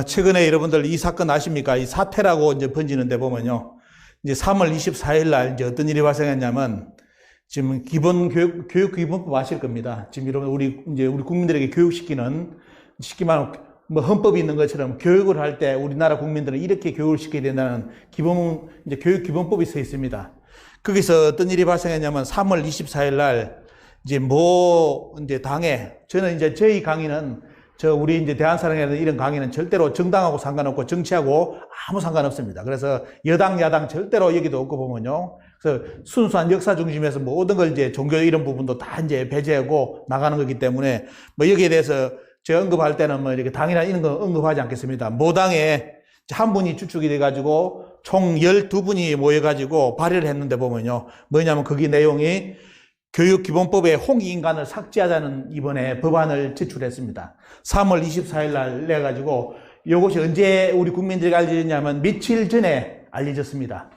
최근에 여러분들 이 사건 아십니까? 이 사태라고 이제 번지는데 보면요. 이제 3월 24일 날 이제 어떤 일이 발생했냐면, 지금 교육기본법 아실 겁니다. 지금 여러분, 우리 국민들에게 교육시키는, 쉽게 말하면 뭐 헌법이 있는 것처럼 교육을 할 때 우리나라 국민들은 이렇게 교육을 시켜야 된다는 교육기본법이 써 있습니다. 거기서 어떤 일이 발생했냐면 3월 24일 날 이제 당에, 저는 이제 저희 강의는 우리 이제 대한사랑이라는 이런 강의는 절대로 정당하고 상관없고 정치하고 아무 상관없습니다. 그래서 여당, 야당 절대로 여기도 없고 보면요. 그래서 순수한 역사 중심에서 모든 걸 이제 종교 이런 부분도 다 이제 배제하고 나가는 거기 때문에 뭐 여기에 대해서 제가 언급할 때는 뭐 이렇게 당이나 이런 거 언급하지 않겠습니다. 모당에 한 분이 주축이 돼가지고 총 12분이 모여가지고 발의를 했는데 보면요. 뭐냐면 거기 내용이 교육기본법에 홍익인간을 삭제하자는 이번에 법안을 제출했습니다. 3월 24일 날 내가지고 이것이 언제 우리 국민들에게 알려졌냐면 며칠 전에 알려졌습니다.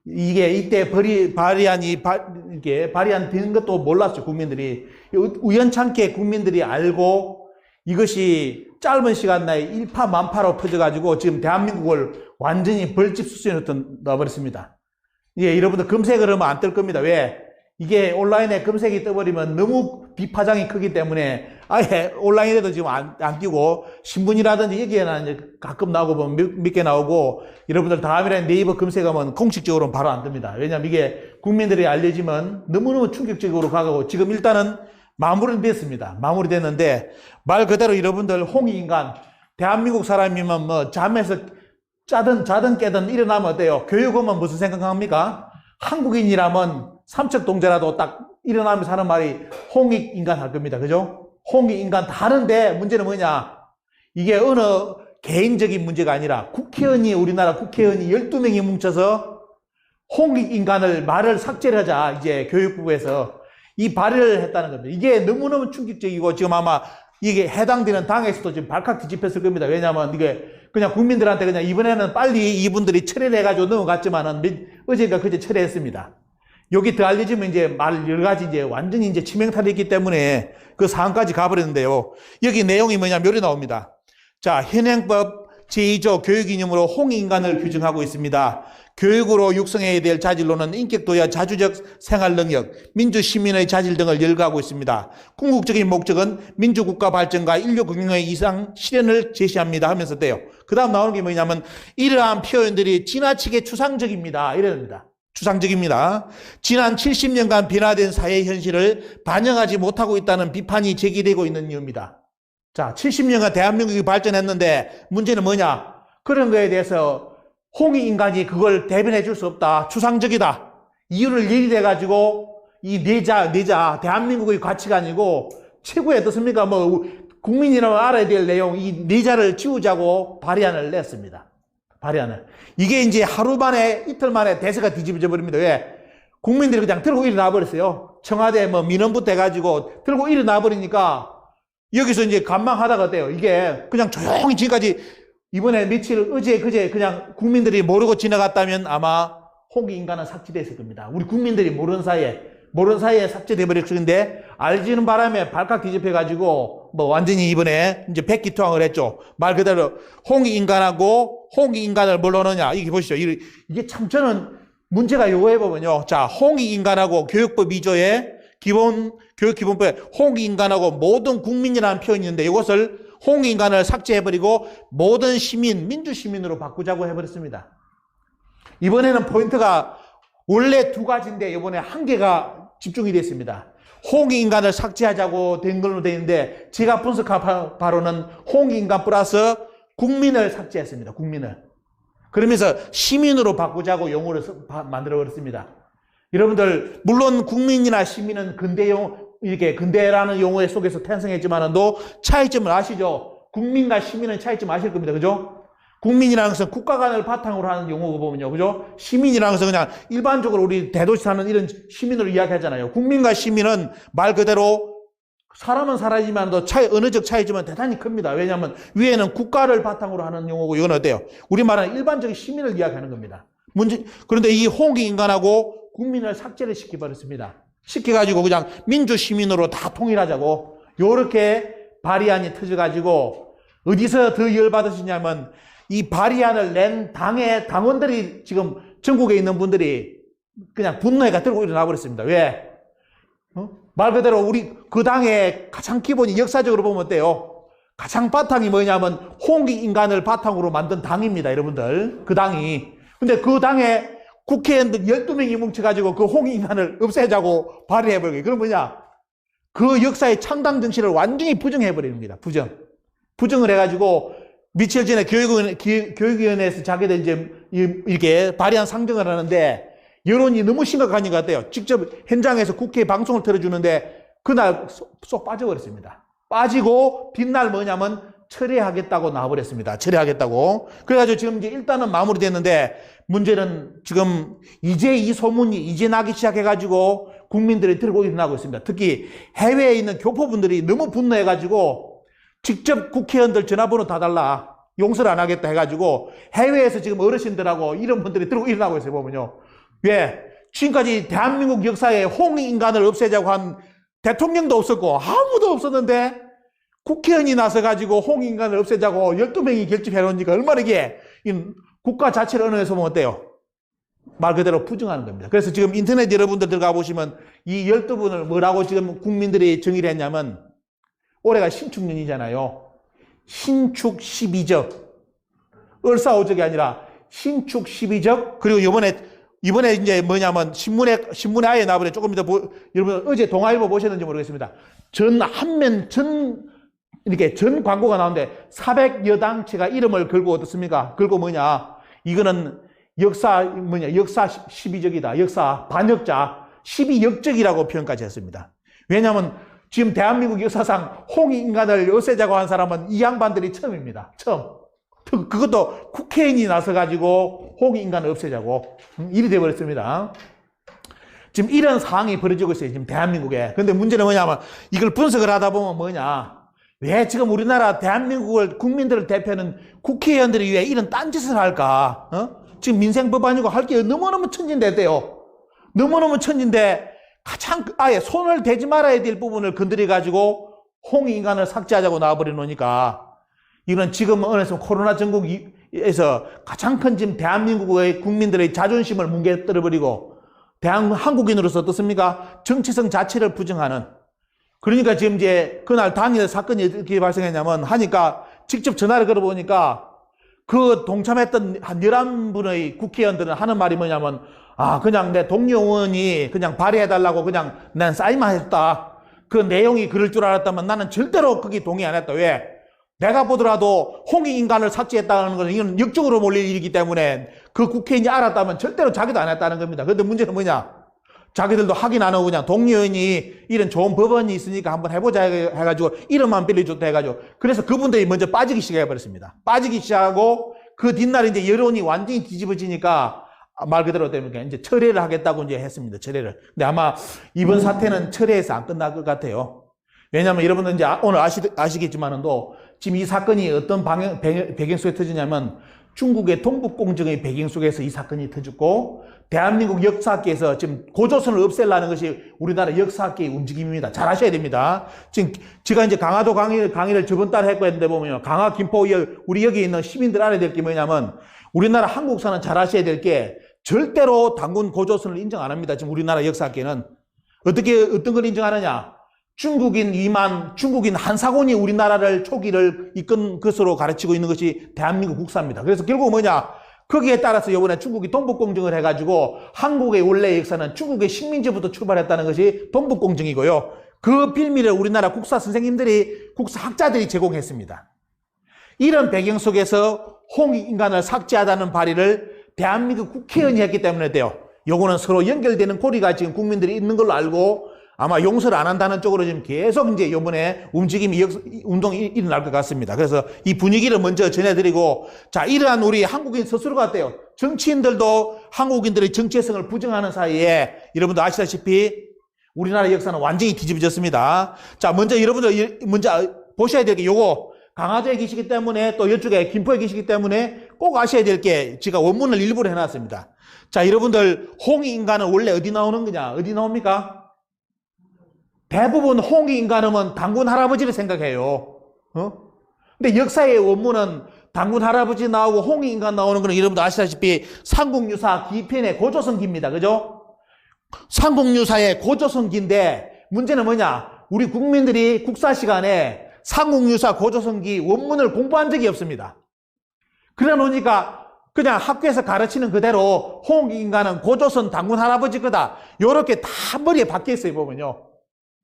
이때 발의안 된 것도 몰랐죠, 국민들이. 우연찮게 국민들이 알고 이것이 짧은 시간 내에 일파만파로 터져가지고 지금 대한민국을 완전히 벌집 수준으로 넣어버렸습니다. 예, 여러분들 검색을 하면 안 뜰 겁니다. 왜? 이게 온라인에 검색이 떠버리면 너무 비파장이 크기 때문에 아예 온라인에도 지금 안 띄고 신문이라든지 여기에는 이제 가끔 나오고 보면 몇 개 나오고 여러분들 다음이라는 네이버 검색하면 공식적으로는 바로 안 뜹니다. 왜냐하면 이게 국민들이 알려지면 너무너무 충격적으로 가고 지금 일단은 마무리는 됐습니다. 마무리됐는데 말 그대로 여러분들 홍익인간 대한민국 사람이면 뭐 잠에서 자든 깨든 일어나면 어때요? 교육하면 무슨 생각합니까? 한국인이라면 삼척동자라도 딱 일어나면서 하는 말이 홍익인간 할 겁니다. 그죠? 홍익인간 다 하는데 문제는 뭐냐? 이게 어느 개인적인 문제가 아니라 우리나라 국회의원이 12명이 뭉쳐서 홍익인간을 말을 삭제를 하자, 이제 교육부에서 이 발의를 했다는 겁니다. 이게 너무너무 충격적이고 지금 아마 이게 해당되는 당에서도 지금 발칵 뒤집혔을 겁니다. 왜냐하면 이게 그냥 국민들한테 그냥 이번에는 빨리 이분들이 처리를 해가지고 넘어갔지만은 어제인가 그제 처리했습니다. 여기 더 알려지면 이제 여러 가지 이제 완전히 이제 치명타를 했기 때문에 그 사안까지 가버렸는데요. 여기 내용이 뭐냐면 이렇게 나옵니다. 자, 현행법 제2조 교육이념으로 홍익인간을 규정하고 있습니다. 교육으로 육성해야 될 자질로는 인격도와 자주적 생활능력, 민주시민의 자질 등을 열거하고 있습니다. 궁극적인 목적은 민주국가 발전과 인류 경영의 이상 실현을 제시합니다 하면서 돼요. 그 다음 나오는 게 뭐냐면 이러한 표현들이 지나치게 추상적입니다. 이랍니다. 추상적입니다. 지난 70년간 변화된 사회 현실을 반영하지 못하고 있다는 비판이 제기되고 있는 이유입니다. 자, 70년간 대한민국이 발전했는데 문제는 뭐냐? 그런 거에 대해서 홍익인간이 그걸 대변해 줄 수 없다. 추상적이다. 이유를 예리해가지고 이 내자, 대한민국의 가치관이고 최고의 어떻습니까? 뭐, 국민이라면 알아야 될 내용, 이 내자를 지우자고 발의안을 냈습니다. 발의안을. 이게 이제 하루 만에, 이틀 만에 대세가 뒤집어져 버립니다. 왜? 국민들이 그냥 들고 일어나 버렸어요. 청와대 뭐 민원부터 해가지고 들고 일어나 버리니까 여기서 이제 관망하다가 어때요? 이게 그냥 조용히 지금까지 이번에 어제 그제 그냥 국민들이 모르고 지나갔다면 아마 홍익인간은 삭제됐을 겁니다. 우리 국민들이 모르는 사이에 삭제돼 버릴 건데 알지는 바람에 발칵 뒤집혀가지고 뭐 완전히 이번에 이제 백기투항을 했죠. 말 그대로 홍익인간하고 홍익인간을 뭘로 넣느냐. 이게 보시죠. 이게 참 저는 문제가 요거에 보면요. 자, 홍익인간하고 교육법 2조에 교육기본법에 홍익인간하고 모든 국민이라는 표현이 있는데 이것을 홍익인간을 삭제해버리고 모든 시민, 민주시민으로 바꾸자고 해버렸습니다. 이번에는 포인트가 원래 두 가지인데 이번에 한 개가 집중이 됐습니다. 홍익인간을 삭제하자고 된 걸로 되어 있는데 제가 분석한 바로는 홍익인간 플러스 국민을 삭제했습니다. 국민을. 그러면서 시민으로 바꾸자고 용어를 만들어버렸습니다. 여러분들 물론 국민이나 시민은 근대라는 용어 속에서 탄생했지만도 차이점을 아시죠? 국민과 시민은 차이점 아실 겁니다. 그죠? 국민이라는 것은 국가관을 바탕으로 하는 용어고 보면요. 그죠? 시민이라는 것은 그냥 일반적으로 우리 대도시 사는 이런 시민으로 이야기하잖아요. 국민과 시민은 말 그대로 사람은 사람이지만도 언어적 차이점은 대단히 큽니다. 왜냐하면 위에는 국가를 바탕으로 하는 용어고 이건 어때요? 우리말은 일반적인 시민을 이야기하는 겁니다. 그런데 이 홍익인간하고 국민을 삭제를 시켜버렸습니다. 시켜가지고 그냥 민주시민으로 다 통일하자고 요렇게 발의안이 터져가지고 어디서 더 열받으시냐면 이 발의안을 낸 당의 당원들이 지금 전국에 있는 분들이 그냥 분노해가 들고 일어나 버렸습니다. 왜? 말 그대로 우리 그 당의 가장 기본이 역사적으로 보면 어때요? 가장 바탕이 뭐냐면 홍익인간을 바탕으로 만든 당입니다, 여러분들. 그 당이. 근데 그 당에 국회의원들 12명이 뭉쳐가지고 그 홍익인간을 없애자고 발의해버리고. 그럼 뭐냐? 그 역사의 창당 정신을 완전히 부정해버리는 겁니다. 부정을 해가지고 며칠 전에 교육위원회에서 자기들 이제 이렇게 발의한 상정을 하는데 여론이 너무 심각한 것 같아요. 직접 현장에서 국회 방송을 틀어주는데 그날 쏙 빠져버렸습니다. 빠지고 뒷날 뭐냐면 철회하겠다고 나와버렸습니다. 철회하겠다고. 그래가지고 지금 이제 일단은 마무리됐는데 문제는 지금 이제 이 소문이 이제 나기 시작해가지고 국민들이 들고 일어나고 있습니다. 특히 해외에 있는 교포분들이 너무 분노해가지고 직접 국회의원들 전화번호 다 달라. 용서를 안 하겠다 해가지고 해외에서 지금 어르신들하고 이런 분들이 들고 일어나고 있어요, 보면요. 왜? 지금까지 대한민국 역사에 홍익인간을 없애자고 한 대통령도 없었고 아무도 없었는데 국회의원이 나서가지고 홍익인간을 없애자고 12명이 결집해놓으니까 얼마나 이게 국가 자체를 어느 에서 보면 어때요? 말 그대로 부정하는 겁니다. 그래서 지금 인터넷 여러분들 들어가 보시면 이 12분을 뭐라고 지금 국민들이 정의를 했냐면 올해가 신축년이잖아요. 신축 12적. 을사오적이 아니라 신축 12적. 그리고 이번에 이제 뭐냐면 신문에 아예 나버려 조금 이따 여러분 어제 동아일보 보셨는지 모르겠습니다. 이렇게 전 광고가 나오는데 400여 당체가 이름을 걸고 어떻습니까? 걸고 뭐냐? 이거는 역사 12적이다. 역사 반역자 12역적이라고 표현까지 했습니다. 왜냐하면 지금 대한민국 역사상 홍익인간을 없애자고 한 사람은 이 양반들이 처음입니다. 처음. 그것도 국회의원이 나서가지고 홍익인간을 없애자고 일이 되어버렸습니다. 지금 이런 상황이 벌어지고 있어요. 지금 대한민국에. 근데 문제는 뭐냐면 이걸 분석을 하다 보면 뭐냐. 왜 지금 우리나라 대한민국을 국민들을 대표하는 국회의원들이 왜 이런 딴짓을 할까? 지금 민생법안이고 할 게 너무너무 천진대대요. 너무너무 천진데 가장 아예 손을 대지 말아야 될 부분을 건드려가지고 홍익인간을 삭제하자고 나와버려 놓으니까 이건 지금 어느새 코로나 전국에서 가장 큰 지금 대한민국의 국민들의 자존심을 뭉개뜨려버리고 한국인으로서 어떻습니까? 정체성 자체를 부정하는. 그러니까 지금 이제 그날 당일 사건이 어떻게 발생했냐면 하니까 직접 전화를 걸어보니까 그 동참했던 한 11분의 국회의원들은 하는 말이 뭐냐면 그냥 내 동료 의원이 그냥 발의해달라고 그냥 난 사인만 했다. 그 내용이 그럴 줄 알았다면 나는 절대로 거기 동의 안 했다. 왜? 내가 보더라도 홍익인간을 삭제했다는 것은 이건 역적으로 몰릴 일이기 때문에 그 국회의원이 알았다면 절대로 자기도 안 했다는 겁니다. 그런데 문제는 뭐냐? 자기들도 확인 안 하고 그냥 동료 의원이 이런 좋은 법안이 있으니까 한번 해보자 해가지고 이름만 빌려줬다 해가지고 그래서 그분들이 먼저 빠지기 시작해버렸습니다. 빠지기 시작하고 그 뒷날에 이제 여론이 완전히 뒤집어지니까 말 그대로 되면 이제 철회를 하겠다고 이제 했습니다. 철회를. 근데 아마 이번 사태는 철회해서 안 끝날 것 같아요. 왜냐하면 여러분들 이제 오늘 아시겠지만은도 지금 이 사건이 어떤 배경 속에 터지냐면 중국의 동북공정의 배경 속에서 이 사건이 터졌고 대한민국 역사학계에서 지금 고조선을 없애려는 것이 우리나라 역사학계의 움직임입니다. 잘 아셔야 됩니다. 지금 제가 이제 강화도 강의를 저번 달에 했고 했는데 보면 강화 김포 우리 여기 있는 시민들 알아야 될 게 뭐냐면 우리나라 한국사는 잘 아셔야 될 게 절대로 단군 고조선을 인정 안 합니다. 지금 우리나라 역사학계는 어떤 걸 인정하느냐? 중국인 한사곤이 우리나라를 초기를 이끈 것으로 가르치고 있는 것이 대한민국 국사입니다. 그래서 결국 뭐냐? 거기에 따라서 이번에 중국이 동북공정을 해가지고 한국의 원래 역사는 중국의 식민지부터 출발했다는 것이 동북공정이고요. 그 빌미를 우리나라 국사 선생님들이, 국사 학자들이 제공했습니다. 이런 배경 속에서 홍익인간을 삭제하다는 발의를 대한민국 국회의원이 했기 때문에 돼요. 요거는 서로 연결되는 고리가 지금 국민들이 있는 걸로 알고 아마 용서를 안 한다는 쪽으로 지금 계속 이제 요번에 운동이 일어날 것 같습니다. 그래서 이 분위기를 먼저 전해드리고, 자, 이러한 우리 한국인 스스로가 어때요? 정치인들도 한국인들의 정체성을 부정하는 사이에 여러분도 아시다시피 우리나라 역사는 완전히 뒤집어졌습니다. 자, 먼저 여러분들 보셔야 될 게 요거 강화도에 계시기 때문에 또 이쪽에 김포에 계시기 때문에 꼭 아셔야 될 게 제가 원문을 일부러 해놨습니다. 자, 여러분들 홍익인간은 원래 어디 나오는 거냐? 어디 나옵니까? 대부분 홍익인간은 단군 할아버지를 생각해요. 근데 역사의 원문은 당군 할아버지 나오고 홍익인간 나오는 거는 여러분도 아시다시피 삼국유사 기편의 고조선기입니다. 그죠? 삼국유사의 고조선기인데 문제는 뭐냐? 우리 국민들이 국사 시간에 삼국유사 고조선기 원문을 공부한 적이 없습니다. 그래 놓으니까 그냥 학교에서 가르치는 그대로 홍익인간은 고조선 당군 할아버지 거다. 요렇게 다 머리에 박혀 있어요, 보면요.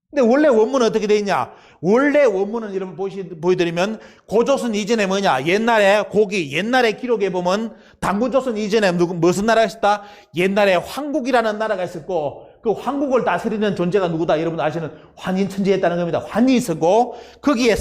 근데 원래 원문은 어떻게 돼 있냐? 원래 원문은 여러분 보여드리면 고조선 이전에 뭐냐? 옛날에 옛날에 기록에 보면 당군조선 이전에 무슨 나라가 있었다? 옛날에 황국이라는 나라가 있었고 그 황국을 다스리는 존재가 누구다? 여러분 아시는 환인천지였다는 겁니다. 환이 있었고 거기에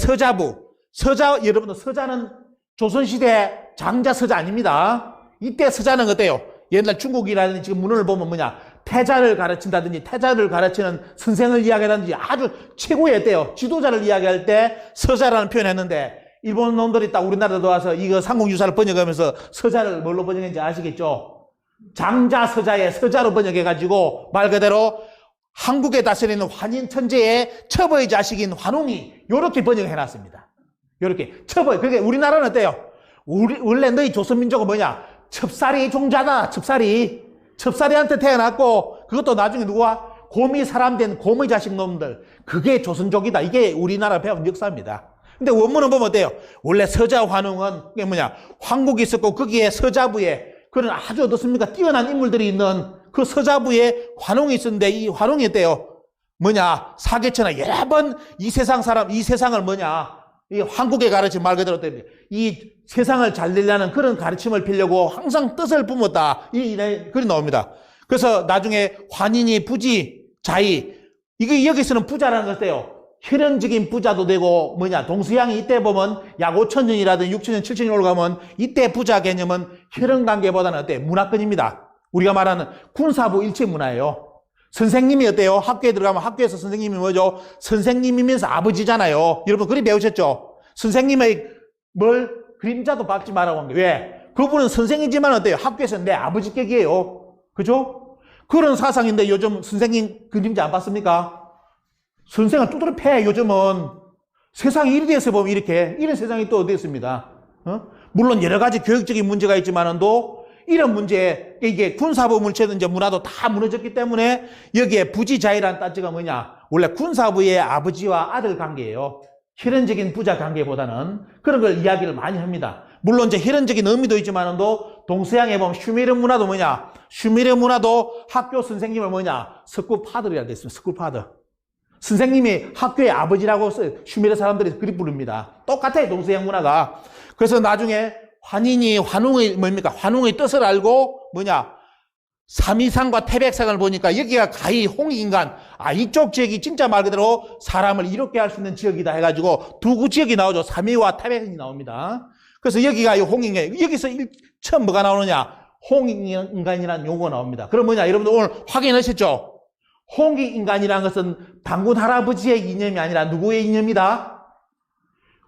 여러분들 서자는 조선시대 장자 서자 아닙니다. 이때 서자는 어때요? 옛날 중국이라든지 지금 문헌을 보면 뭐냐? 태자를 가르친다든지 태자를 가르치는 선생을 이야기하든지 아주 최고의 어때요? 지도자를 이야기할 때 서자라는 표현을 했는데 일본 놈들이 딱 우리나라에 와서 이거 삼국유사를 번역하면서 서자를 뭘로 번역했는지 아시겠죠? 장자 서자의 서자로 번역해가지고 말 그대로 한국에 다스리는 환인천재의 첩의 자식인 환웅이 요렇게 번역해놨습니다. 요렇게 첩의. 그게 우리나라는 어때요? 원래 너희 조선민족은 뭐냐? 첩살이 종자다. 첩살이한테 태어났고 그것도 나중에 누구와? 곰이 사람 된 곰의 자식 놈들. 그게 조선족이다. 이게 우리나라 배운 역사입니다. 근데 원문은 보면 어때요? 원래 서자 환웅은 그게 뭐냐? 황국이 있었고 거기에 서자부에 그런 아주 어떻습니까? 뛰어난 인물들이 있는 그 서자부에 환웅이 있었는데 이 환웅이 어때요? 뭐냐? 사계천하 여러 번 이 세상을 뭐냐? 이 한국에 가르친 말 그대로 때문에 이 세상을 잘 내려는 그런 가르침을 피려고 항상 뜻을 뿜었다. 글이 나옵니다. 그래서 나중에 환인이 부지, 자의. 이게 여기서는 부자라는 것 어때요? 혈연적인 부자도 되고 뭐냐? 동서양이 이때 보면 약 5,000년이라든 6,000년, 7,000년 올라가면 이때 부자 개념은 혈연관계보다는 어때요? 문화권입니다. 우리가 말하는 군사부 일체 문화예요. 선생님이 어때요? 학교에 들어가면 학교에서 선생님이 뭐죠? 선생님이면서 아버지잖아요. 여러분 그림 배우셨죠? 선생님의 그림자도 밟지 말라고 한 거예요. 왜? 그분은 선생이지만 어때요? 학교에서는 내 아버지격이에요. 그죠? 그런 사상인데 요즘 선생님 그림자 안 봤습니까? 선생을 두드려 패. 요즘은 세상이 이리 돼서 보면 이런 세상이 또 어디 있습니다. 물론 여러 가지 교육적인 문제가 있지만도 이런 문제, 이게 군사부 물체든지 문화도 다 무너졌기 때문에 여기에 부지자의라는 단체가 뭐냐? 원래 군사부의 아버지와 아들 관계예요. 혈연적인 부자 관계보다는 그런 걸 이야기를 많이 합니다. 물론 이제 혈연적인 의미도 있지만도 동서양에 보면 슈메르 문화도 뭐냐? 슈메르 문화도 학교 선생님을 뭐냐? 스쿨파더라고 되어 있습니다. 스쿨파더. 선생님이 학교의 아버지라고 슈메르 사람들이 그리 부릅니다. 똑같아요, 동서양 문화가. 그래서 나중에 환웅의 뭡니까? 환웅의 뜻을 알고 뭐냐? 삼위상과 태백상을 보니까 여기가 가히 홍익인간. 이쪽 지역이 진짜 말 그대로 사람을 이롭게 할 수 있는 지역이다 해가지고 두 지역이 나오죠. 삼위와 태백이 나옵니다. 그래서 여기가 홍익인간. 여기서 처음 뭐가 나오느냐? 홍익인간이라는 용어가 나옵니다. 그럼 뭐냐? 여러분들 오늘 확인하셨죠? 홍익인간이라는 것은 당군 할아버지의 이념이 아니라 누구의 이념이다?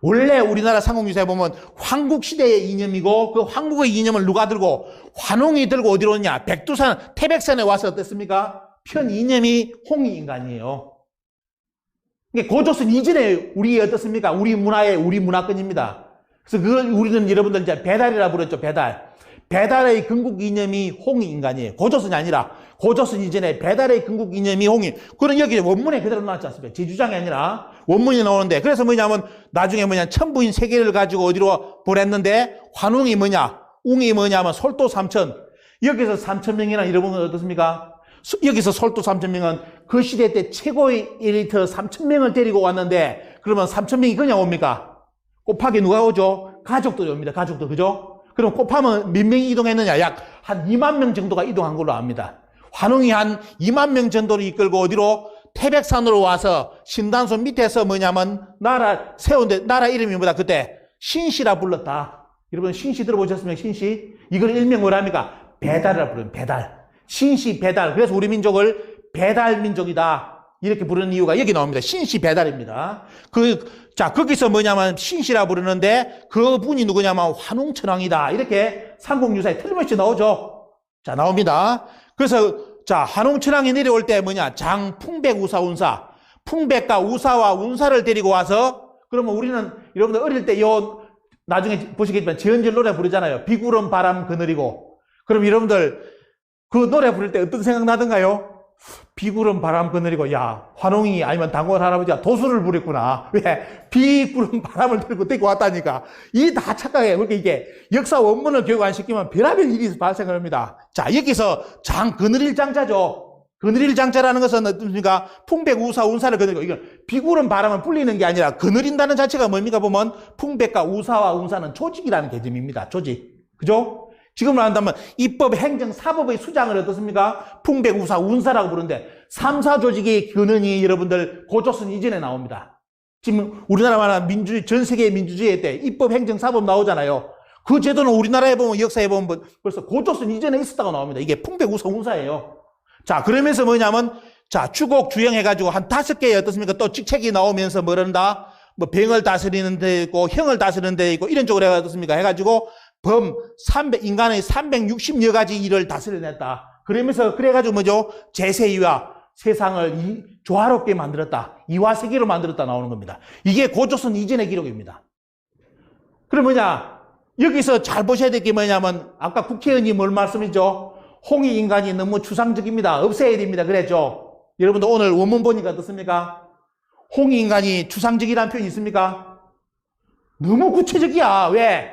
원래 우리나라 삼국유사에 보면 황국시대의 이념이고 그 황국의 이념을 누가 들고 환웅이 들고 어디로 오냐? 백두산, 태백산에 와서 어땠습니까? 편 이념이 홍익인간이에요. 고조선 이전에 우리 어떻습니까? 우리 문화권입니다. 그래서 그걸 우리는 여러분들 이제 배달이라 부르죠. 배달의 건국 이념이 홍익인간이에요. 고조선이 아니라 고조선 이전에 배달의 건국 이념이 그런 여기 원문에 그대로 나왔지 않습니까? 제 주장이 아니라 원문이 나오는데 그래서 뭐냐면 나중에 천부인 세계를 가지고 어디로 보냈는데 환웅이 웅이 뭐냐면 솔도 3천. 여기서 3,000명이나 여러분은 어떻습니까? 여기서 솔도 3,000명은 그 시대 때 최고의 엘리트 3,000명을 데리고 왔는데 그러면 3,000명이 그냥 옵니까? 곱하기 누가 오죠? 가족들이 옵니다. 가족들. 그죠? 그럼 곱하면 몇 명이 이동했느냐? 약 한 2만 명 정도가 이동한 걸로 압니다. 환웅이 한 2만 명 정도를 이끌고 어디로? 태백산으로 와서 신단소 밑에서 나라 세운데 나라 이름이 뭐다? 그때 신시라 불렀다. 여러분 신시 들어보셨습니까? 신시? 이걸 일명 뭐랍니까? 배달이라 부르는 배달. 신시 배달. 그래서 우리 민족을 배달 민족이다. 이렇게 부르는 이유가 여기 나옵니다. 신시 배달입니다. 거기서 신시라 부르는데 그분이 누구냐면 환웅천왕이다. 이렇게 삼국유사에 틀림없이 나오죠. 나옵니다. 그래서 환웅천왕이 내려올 때 장, 풍백, 우사, 운사. 풍백과 우사와 운사를 데리고 와서 그러면 우리는 여러분들 어릴 때 나중에 보시겠지만 재현절 노래 부르잖아요. 비구름 바람 그늘이고. 그럼 여러분들 그 노래 부를 때 어떤 생각 나던가요? 비구름 바람 그늘이고, 야, 환웅이 아니면 당원 할아버지가 도수를 부렸구나. 왜? 비구름 바람을 들고 데리고 왔다니까. 이게 다 착각해요. 그러니까 이게 역사 원문을 교육 안 시키면 별의별 일이 발생을 합니다. 자, 여기서 그늘일 장자죠. 그늘일 장자라는 것은 어떻습니까? 풍백우사 운사를 그늘이고, 이건 비구름 바람을 불리는 게 아니라 그늘인다는 자체가 뭡니까? 보면 풍백과 우사와 운사는 조직이라는 개념입니다. 조직. 그죠? 지금으로 한다면 입법, 행정, 사법의 수장을 어떻습니까? 풍백, 우사, 운사라고 부르는데 3, 4조직의 근원이 여러분들 고조선 이전에 나옵니다. 지금 우리나라 말하는 민주주의, 전 세계의 민주주의 때 입법, 행정, 사법 나오잖아요. 그 제도는 우리나라에 보면 역사에 보면 벌써 고조선 이전에 있었다고 나옵니다. 이게 풍백, 우사, 운사예요. 자, 그러면서 뭐냐면 자, 주곡 주영해가지고 한 5개의 어떻습니까? 또 직책이 나오면서 뭐란다? 뭐 병을 다스리는 데 있고 형을 다스리는 데 있고 이런 쪽으로 해가지고 해가지고 인간의 360여 가지 일을 다스려냈다. 그래가지고 뭐죠? 제세이와 세상을 조화롭게 만들었다. 이화세계로 만들었다 나오는 겁니다. 이게 고조선 이전의 기록입니다. 그럼 여기서 잘 보셔야 될 게 뭐냐면, 아까 국회의원이 뭘 말씀이죠? 홍익 인간이 너무 추상적입니다. 없애야 됩니다. 그랬죠? 여러분들 오늘 원문 보니까 어떻습니까? 홍익 인간이 추상적이라는 표현이 있습니까? 너무 구체적이야. 왜?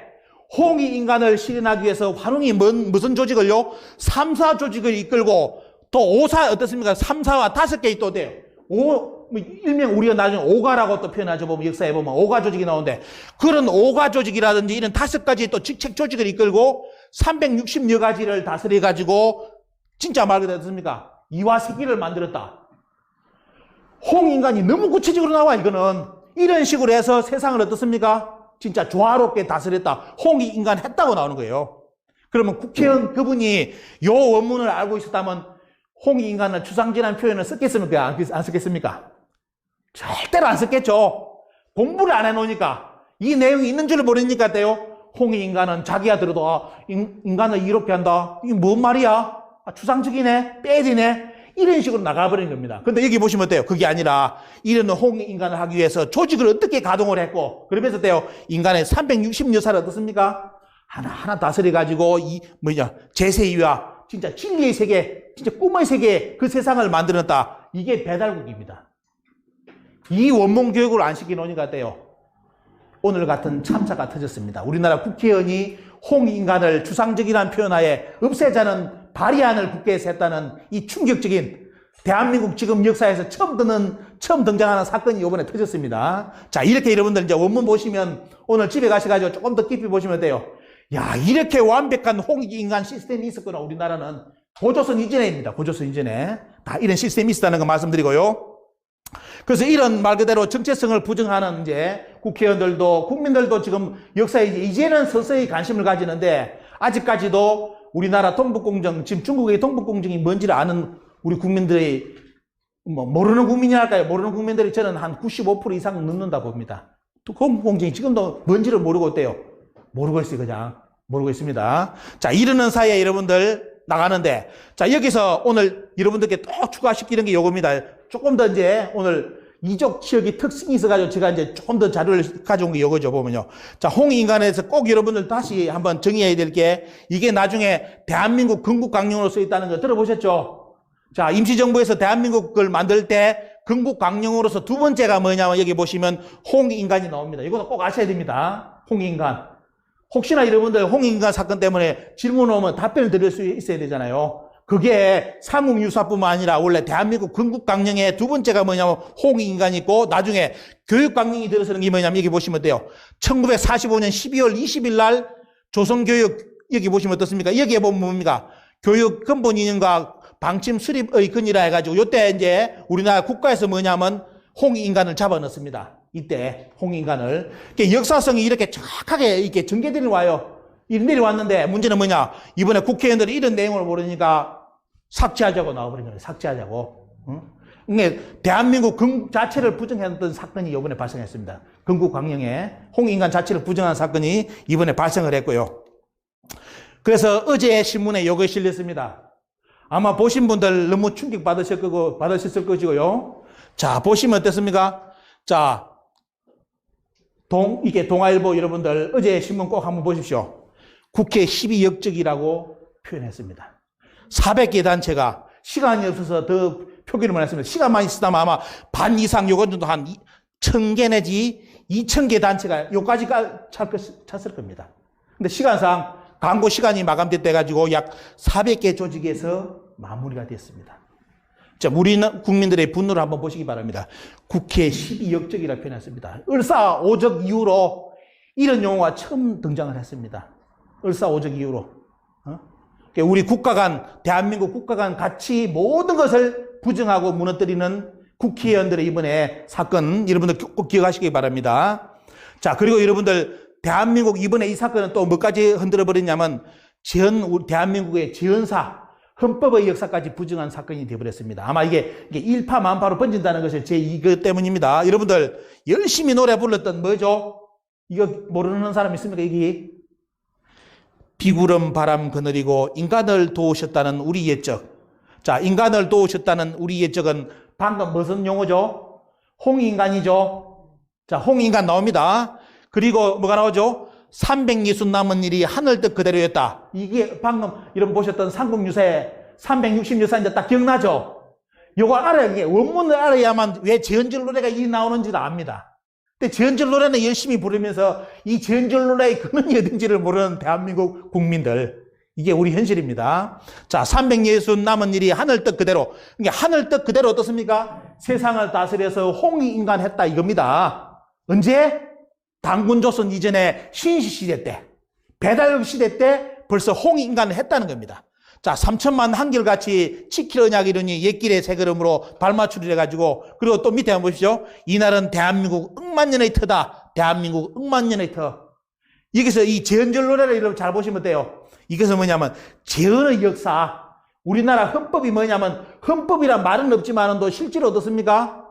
홍익 인간을 실현하기 위해서 환웅이 무슨 조직을요? 3, 4 조직을 이끌고 또 5, 4 어떻습니까? 3, 4와 5개의 또 돼요. 일명 우리가 나중에 오가라고 또 표현하죠. 보면 역사에 보면 오가 조직이 나오는데 그런 오가 조직이라든지 이런 5가지의 또 직책 조직을 이끌고 360여 가지를 다스려 가지고 진짜 말 그대로 어떻습니까? 이화세계를 만들었다. 홍익 인간이 너무 구체적으로 나와. 이거는 이런 식으로 해서 세상을 어떻습니까? 진짜 조화롭게 다스렸다. 홍익 인간 했다고 나오는 거예요. 그러면 국회의원 그분이 요 원문을 알고 있었다면 홍익 인간을 추상지라는 표현을 썼겠습니까? 안 썼겠습니까? 절대로 안 썼겠죠. 공부를 안 해놓으니까 이 내용이 있는 줄 모르니까 돼요. 홍익 인간은 자기가 들어도 인간을 이롭게 한다. 이게 뭔 말이야? 추상적이네? 빼지네? 이런 식으로 나가버린 겁니다. 근데 여기 보시면 돼요. 그게 아니라 이런 홍익 인간을 하기 위해서 조직을 어떻게 가동을 했고 그러면서 돼요. 인간의 360여사를 어떻습니까? 하나하나 다스려가지고 제세이와 진짜 진리의 세계, 진짜 꿈의 세계 그 세상을 만들었다. 이게 배달국입니다. 이 원문 교육을 안 시켜놓으니까 돼요. 오늘 같은 참사가 터졌습니다. 우리나라 국회의원이 홍익 인간을 추상적이라는 표현하에 없애자는 발의안을 국회에서 했다는 이 충격적인 대한민국 지금 역사에서 처음 등장하는 사건이 이번에 터졌습니다. 자, 이렇게 여러분들 이제 원문 보시면 오늘 집에 가셔가지고 조금 더 깊이 보시면 돼요. 야, 이렇게 완벽한 홍익 인간 시스템이 있었구나. 우리나라는 고조선 이전에입니다. 고조선 이전에 다 이런 시스템이 있었다는 거 말씀드리고요. 그래서 이런 말 그대로 정체성을 부정하는 이제 국회의원들도 국민들도 지금 역사에 이제는 서서히 관심을 가지는데 아직까지도 우리나라 동북공정, 지금 중국의 동북공정이 뭔지를 아는 우리 국민들이 모르는 국민이 할까요? 모르는 국민들이 저는 한 95% 이상 넘는다 봅니다. 동북공정이 지금도 뭔지를 모르고 있대요. 모르고 있어요. 그냥 모르고 있습니다. 자, 이러는 사이에 여러분들 나가는데 자, 여기서 오늘 여러분들께 또 추가시키는 게 요겁니다. 조금 더 이제 오늘 이족 지역의 특징이 있어가지고 제가 이제 조금 더 자료를 가져온 게 요거죠, 보면요. 자, 홍익인간에서 꼭 여러분들 다시 한번 정의해야 될 게 이게 나중에 대한민국 건국강령으로 쓰였다는 거 들어보셨죠? 자, 임시정부에서 대한민국을 만들 때 건국강령으로서 두 번째가 뭐냐면 여기 보시면 홍익인간이 나옵니다. 이것도 꼭 아셔야 됩니다. 홍익인간. 혹시나 여러분들 홍익인간 사건 때문에 질문 오면 답변을 드릴 수 있어야 되잖아요. 그게 삼국유사뿐만 아니라 원래 대한민국 건국강령의 두 번째가 뭐냐면 홍익인간이 있고 나중에 교육강령이 들어서는 게 뭐냐면 여기 보시면 돼요. 1945년 12월 20일 날 조선교육 여기 보시면 어떻습니까? 여기에 보면 뭡니까? 교육 근본 이념과 방침 수립의 근이라 해가지고 요때 이제 우리나라 국가에서 뭐냐면 홍익인간을 잡아넣습니다. 이때 홍익인간을. 역사성이 이렇게 정확하게 이렇게 전개들이 와요. 이런 일이 왔는데 문제는 뭐냐? 이번에 국회의원들이 이런 내용을 모르니까 삭제하자고 나와버린 거예요. 삭제하자고. 그러니까 대한민국 건국 자체를 부정했던 사건이 이번에 발생했습니다. 건국강령에 홍익인간 자체를 부정한 사건이 이번에 발생을 했고요. 그래서 어제 신문에 요거 실렸습니다. 아마 보신 분들 너무 충격 받으셨을 것이고요. 자, 보시면 어떻습니까? 자, 이게 동아일보 여러분들 어제 신문 꼭 한번 보십시오. 국회 12역적이라고 표현했습니다. 400개 단체가 시간이 없어서 더 표기를 못 했습니다. 시간만 있었다면 아마 반 이상 요건 정도 한 1000개 내지 2000개 단체가 요까지 찼을 겁니다. 근데 시간상 광고 시간이 마감됐다 해가지고 약 400개 조직에서 마무리가 됐습니다. 자, 우리 국민들의 분노를 한번 보시기 바랍니다. 국회 12역적이라 표현했습니다. 을사오적 이후로 이런 용어가 처음 등장을 했습니다. 을사오적 이후로. 우리 국가 간, 대한민국 국가 간 가치 모든 것을 부정하고 무너뜨리는 국회의원들의 이번에 사건, 여러분들 꼭 기억하시기 바랍니다. 자, 그리고 여러분들, 대한민국 이번에 이 사건은 또 뭐까지 흔들어 버렸냐면, 대한민국의 재헌사, 헌법의 역사까지 부정한 사건이 되어버렸습니다. 아마 이게 일파만파로 번진다는 것이 제 이것 때문입니다. 여러분들, 열심히 노래 불렀던 뭐죠? 이거 모르는 사람 있습니까? 여기. 비구름 바람 그늘이고 인간을 도우셨다는 우리 옛적. 자, 인간을 도우셨다는 우리 옛적은 방금 무슨 용어죠? 홍인간이죠. 자, 홍인간 나옵니다. 그리고 뭐가 나오죠? 360 남은 일이 하늘 뜻 그대로였다. 이게 방금 여러분 보셨던 삼국유사의 360유사인데 딱 기억나죠? 요거 알아야, 이게 원문을 알아야만 왜 재헌절 노래가 이 나오는지도 압니다. 근데 재헌절 노래는 열심히 부르면서 이 재헌절 노래의 근원이 어딘지를 모르는 대한민국 국민들. 이게 우리 현실입니다. 자, 360 남은 일이 하늘 뜻 그대로. 그러니까 하늘 뜻 그대로 어떻습니까? 세상을 다스려서 홍익인간 했다 이겁니다. 언제? 당군조선 이전에 신시시대 때, 배달국 시대 때 벌써 홍익인간을 했다는 겁니다. 자, 3천만 한결같이 지킬 언약 이르니 옛길의 새 걸음으로 발맞추리 해가지고, 그리고 또 밑에 한번 보십시오. 이날은 대한민국 억만년의 터다. 대한민국 억만년의 터. 여기서 이 재헌절 노래를 여러분 잘 보시면 돼요. 이것은 뭐냐면 재헌의 역사. 우리나라 헌법이 뭐냐면, 헌법이란 말은 없지만은 또 실제로 어떻습니까?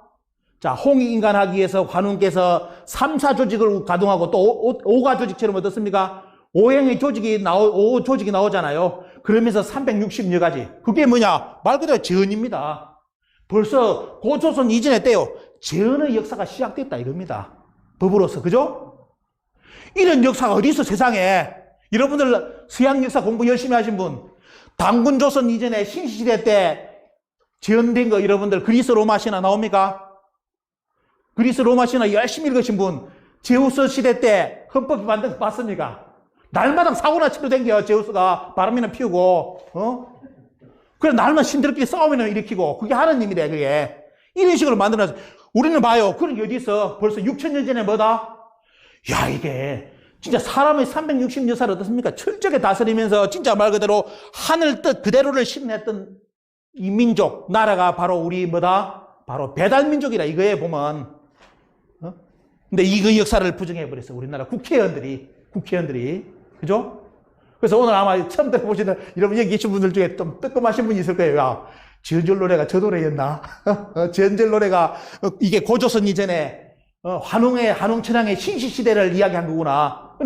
자, 홍익인간하기 위해서 관운께서 3사 조직을 가동하고 또 5가 조직처럼 어떻습니까? 5행의 조직이 5 조직이 나오잖아요. 그러면서 360여 가지. 그게 뭐냐? 말 그대로 재헌입니다. 벌써 고조선 이전에 때요. 재헌의 역사가 시작됐다 이겁니다. 법으로서. 그죠? 이런 역사가 어디 있어 세상에. 여러분들 서양 역사 공부 열심히 하신 분, 당군조선 이전에 신시시대 때 재헌된 거 여러분들 그리스 로마 신화 나옵니까? 그리스 로마 신화 열심히 읽으신 분, 제우스 시대 때 헌법이 만든 거 봤습니까? 날마다 사고나 치러 댕겨, 제우스가 바람이나 피우고, 그래, 날마다 신들끼리 싸움이나 일으키고, 그게 하느님이래, 그게. 이런 식으로 만들어놨어. 우리는 봐요. 그런 게 어디 있어? 벌써 6,000년 전에 뭐다? 야, 이게, 진짜 사람의 360여살 어떻습니까? 철저하게 다스리면서 진짜 말 그대로 하늘 뜻 그대로를 실현했던 이 민족, 나라가 바로 우리 뭐다? 바로 배달민족이라, 이거에 보면. 근데 이거 역사를 부정해버렸어. 우리나라 국회의원들이. 그죠? 그래서 오늘 아마 처음 들어보시는 여러분 여기 계신 분들 중에 좀 뜨끔하신 분이 있을 거예요. 야, 재헌절 노래가 저 노래였나? 재헌절 노래가 이게 고조선 이전에 한웅천왕의 신시시대를 이야기한 거구나.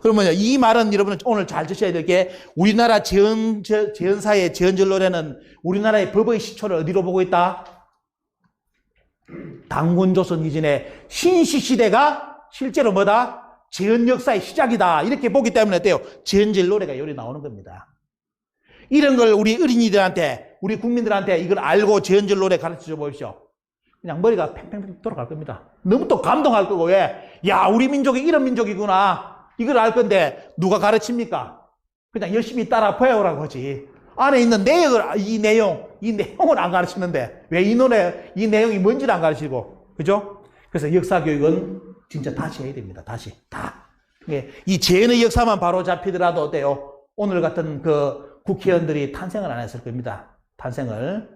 그러면 이 말은 여러분은 오늘 잘 드셔야 될 게, 우리나라 재헌사의 재헌절 노래는 우리나라의 법의 시초를 어디로 보고 있다? 당군조선 이전에 신시시대가 실제로 뭐다? 재헌 역사의 시작이다. 이렇게 보기 때문에 어때요? 재헌절 노래가 여기 나오는 겁니다. 이런 걸 우리 어린이들한테, 우리 국민들한테 이걸 알고 재헌절 노래 가르쳐 보십시오. 그냥 머리가 팽팽 돌아갈 겁니다. 너무 또 감동할 거고, 왜? 야, 우리 민족이 이런 민족이구나. 이걸 알 건데 누가 가르칩니까? 그냥 열심히 따라 배우라고 하지. 안에 있는 이 내용을 안 가르치는데 왜 이 내용이 뭔지를 안 가르치고, 그죠? 그래서 역사 교육은 진짜 다시 해야 됩니다. 다시. 다. 이 재헌의 역사만 바로 잡히더라도 어때요? 오늘 같은 그 국회의원들이 탄생을 안 했을 겁니다. 탄생을.